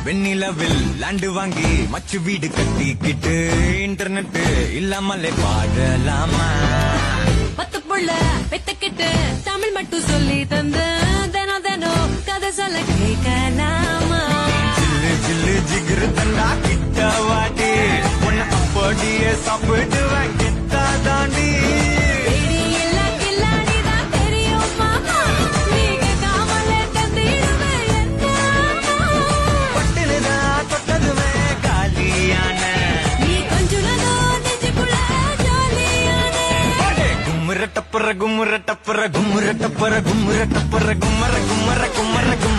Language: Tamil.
வெண்ணிலவில் லேண்டு வாங்கி மச்சு வீடு கட்டிக்கிட்டு இன்டர்நெட் இல்லாமலே பாடலாமா? 10 புள்ள பெத்துக்கிட்டு தமிழ் மட்டும் சொல்லி தந்து தினம் தினம் கதை சொல்ல கேட்கலாமா? ஜில்லு ஜில்லு ஜிகிரு தண்டா கிட்ட வாட்டி உன்னை அப்படியே சாப்பிடுவேன் கெத்தா தாண்டி. கும்முர டப்பர கும்முர டப்பர கும்முர டப்பர கும்முர டப்பர கும்மர கும்மர கும்மர கும்மர